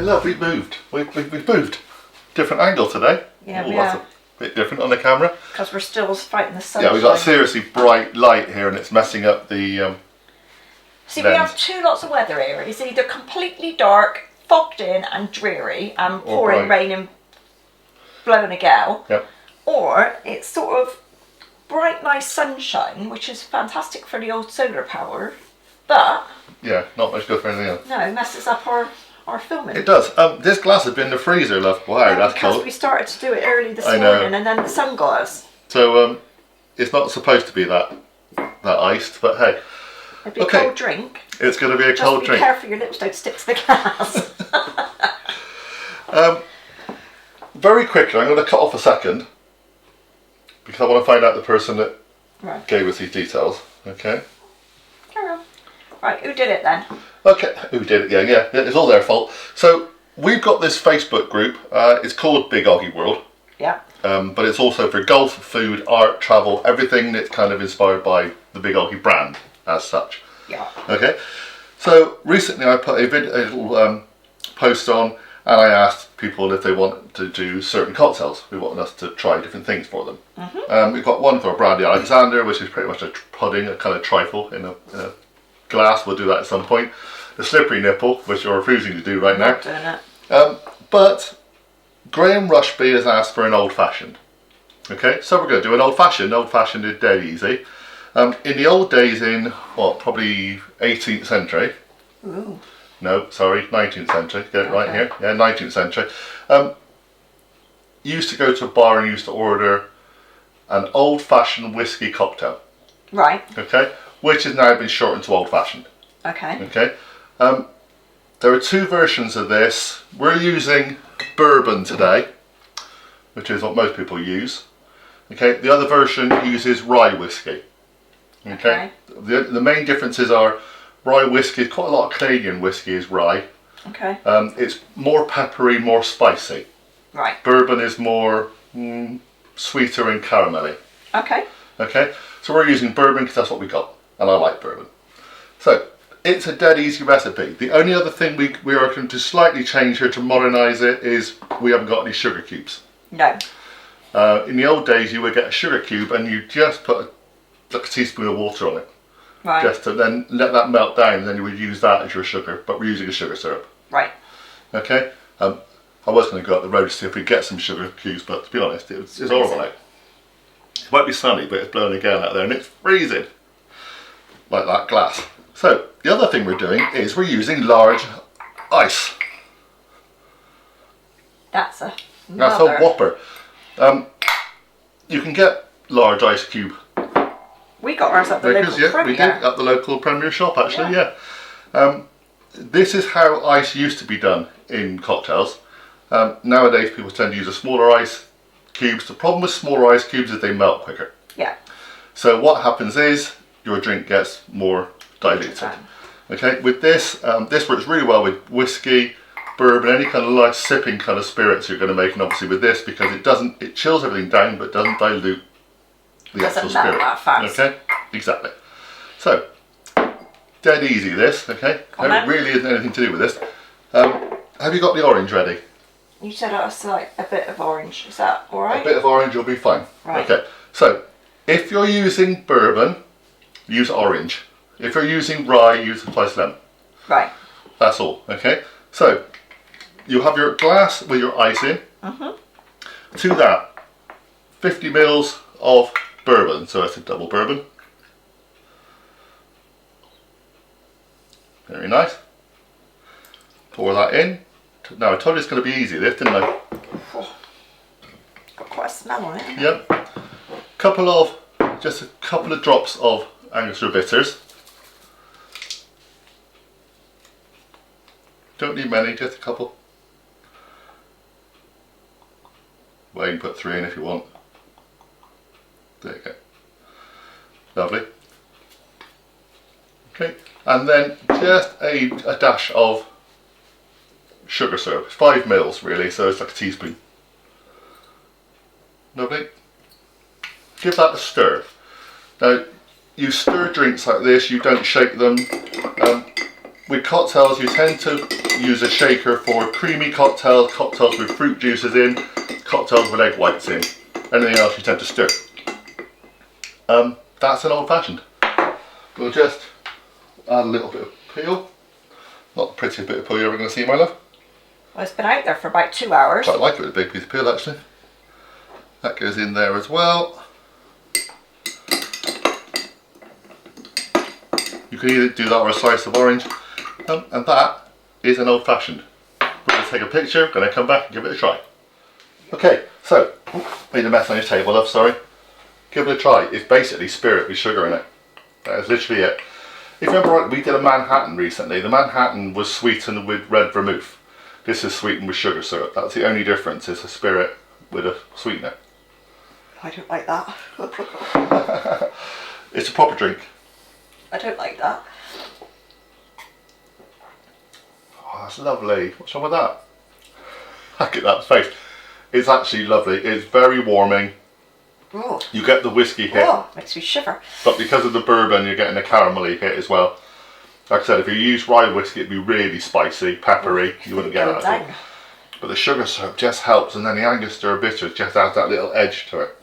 love, we've moved. We've moved. Different angle today. Yeah, Ooh, we that's are. a bit different on the camera. Because we're still fighting the sun. Yeah, we've got seriously bright light here and it's messing up the See, lens. we have two lots of weather here. It's either completely dark, fogged in and dreary and pouring rain and blowing a gale. Yep. Or it's sort of bright, nice sunshine, which is fantastic for the old solar power. But... yeah, not much good for anything else. No, it messes up our filming. It does. This glass has been in the freezer, love. Wow, yeah, that's because cold. we started to do it early this morning and then the sun got us. So it's not supposed to be that iced, but hey. It'd be a cold drink. It's going to be a cold drink. Just be careful your lips don't stick to the glass. Very quickly, I'm going to cut off a second because I want to find out the person that gave us these details. Okay. Carry on. Right, who did it then? Okay, who did it again? Yeah, it's all their fault. So we've got this Facebook group. It's called Big OGGIE World. Yeah. But it's also for golf, food, art, travel, everything that's kind of inspired by the Big OGGIE brand as such. Yeah. Okay. So recently I put a little post on and I asked people if they want to do certain cocktails. We want us to try different things for them. Mm-hmm. We've got one for a brandy Alexander, which is pretty much a pudding, a kind of trifle in a glass. We'll do that at some point. The slippery nipple, which you're refusing to do right now. Not doing it. But Graham Rushby has asked for an old fashioned. Okay, so we're going to do an old fashioned. Old fashioned is dead easy. In the old days, in what, probably 18th century. Ooh. No, sorry, 19th century. Get it right here. Yeah, 19th century. You used to go to a bar and used to order an old fashioned whiskey cocktail. Right. Okay, which has now been shortened to old fashioned. Okay. Okay. There are two versions of this. We're using bourbon today, which is what most people use. Okay. The other version uses rye whiskey. Okay. The main differences are rye whiskey. Quite a lot of Canadian whiskey is rye. Okay. It's more peppery, more spicy. Right. Bourbon is more sweeter and caramelly. Okay. Okay. So we're using bourbon because that's what we got, and I like bourbon. So it's a dead easy recipe. The only other thing we are going to slightly change here to modernise it is we haven't got any sugar cubes. No. In the old days, you would get a sugar cube and you just put a teaspoon of water on it. Right. Just to then let that melt down, and then you would use that as your sugar, but we're using a sugar syrup. Right. Okay. I was going to go up the road to see if we get some sugar cubes, but to be honest, it's horrible out. It might be sunny, but it's blowing a gale out there and it's freezing. Like that glass. So, the other thing we're doing is we're using large ice. That's a whopper. You can get large ice cube. We got ours at the local Premier. We did at the local Premier shop actually, yeah. This is how ice used to be done in cocktails. Nowadays people tend to use a smaller ice cubes. The problem with smaller ice cubes is they melt quicker. Yeah. So what happens is your drink gets more diluted. Okay, with this, this works really well with whiskey, bourbon, any kind of light sipping kind of spirits you're going to make, and obviously with this because it chills everything down but doesn't dilute the actual spirit. That fast. Okay, exactly. So, dead easy this, okay? There really isn't anything to do with this. Have you got the orange ready? You said us like a bit of orange, is that alright? A bit of orange will be fine. Right. Okay, so if you're using bourbon, use orange. If you're using rye, use a sliced lemon. Right. That's all, okay? So, you have your glass with your ice in. Mm-hmm. To that, 50 mils of bourbon, so that's a double bourbon. Very nice. Pour that in. Now I told you it's going to be easy this, didn't I? Oh, got quite a smell on it. Yep. Just a couple of drops of Angostura bitters. Don't need many, just a couple. Well, you can put 3 in if you want. There you go. Lovely. Okay, and then just a dash of sugar syrup. It's 5 mils really, so it's like a teaspoon. Lovely. Give that a stir. Now, you stir drinks like this, you don't shake them. with cocktails, you tend to use a shaker for creamy cocktails, cocktails with fruit juices in, cocktails with egg whites in. Anything else you tend to stir. That's an old fashioned. We'll just add a little bit of peel. Not the prettiest bit of peel you're ever going to see, my love. Well, it's been out there for about 2 hours. Quite like it with a big piece of peel, actually. That goes in there as well. You can either do that or a slice of orange. And that is an old fashioned. We're going to take a picture, going to come back and give it a try. Okay, so, made a mess on your table, love, sorry. Give it a try. It's basically spirit with sugar in it. That is literally it. If you remember right, we did a Manhattan recently. The Manhattan was sweetened with red vermouth. This is sweetened with sugar syrup. That's the only difference, is a spirit with a sweetener. I don't like that. It's a proper drink. I don't like that. Oh, that's lovely. What's wrong with that? Look at that face. It's actually lovely. It's very warming. Oh. You get the whiskey hit. Oh, makes me shiver. But because of the bourbon, you're getting a caramelly hit as well. Like I said, if you use rye whiskey, it'd be really spicy, peppery. You wouldn't get that at all. But the sugar syrup just helps, and then the Angostura bitters just adds that little edge to it.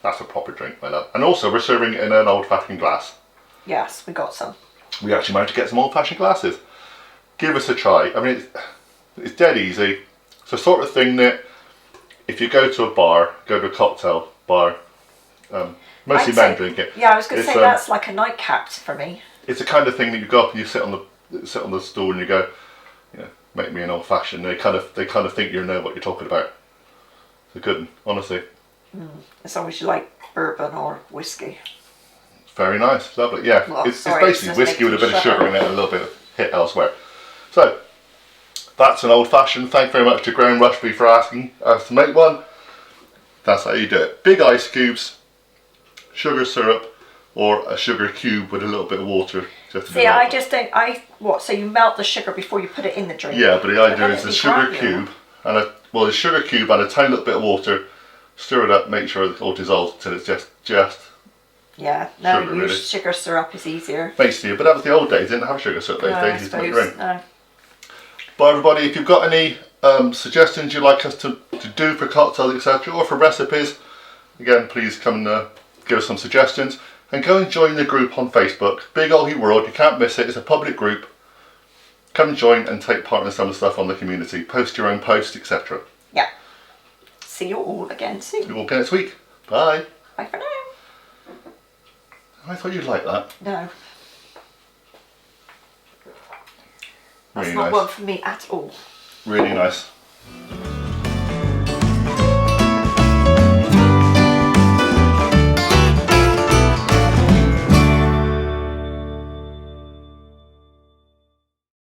That's a proper drink, my love. And also, we're serving it in an old-fashioned glass. Yes, we got some. We actually managed to get some old-fashioned glasses. Give us a try. I mean, it's dead easy. It's the sort of thing that if you go to a bar, go to a cocktail bar, mostly men drink it. Yeah, I was going to say that's like a nightcap for me. It's the kind of thing that you go up and you sit on the stool and you go, you know, make me an old fashioned. They kind of think you know what you're talking about. It's a good one, honestly. As long as you like bourbon or whiskey. Very nice, lovely. Yeah, well, it's basically whiskey with a bit of sugar in it and a little bit of hit elsewhere. So that's an old fashioned. Thank you very much to Graham Rushby for asking us to make one. That's how you do it. Big ice cubes, sugar syrup, or a sugar cube with a little bit of water. Just to See, I just don't. So you melt the sugar before you put it in the drink? Yeah, but the idea is the sugar cube and the sugar cube and a tiny little bit of water. Stir it up, make sure it all dissolves until it's just. Yeah, no, sugar, use really. sugar syrup is easier. Basically, but that was the old days. Didn't have sugar syrup those days. You just make your own. No. But everybody, if you've got any suggestions you'd like us to do for cocktails, etc., or for recipes, again, please come and give us some suggestions. And go and join the group on Facebook. Big OGGIE World, you can't miss it. It's a public group. Come and join and take part in some of the stuff on the community. Post your own posts, etc. Yeah. See you all again soon. See you all again next week. Bye. Bye for now. I thought you'd like that. No. That's Really not nice. one for me at all. Really nice.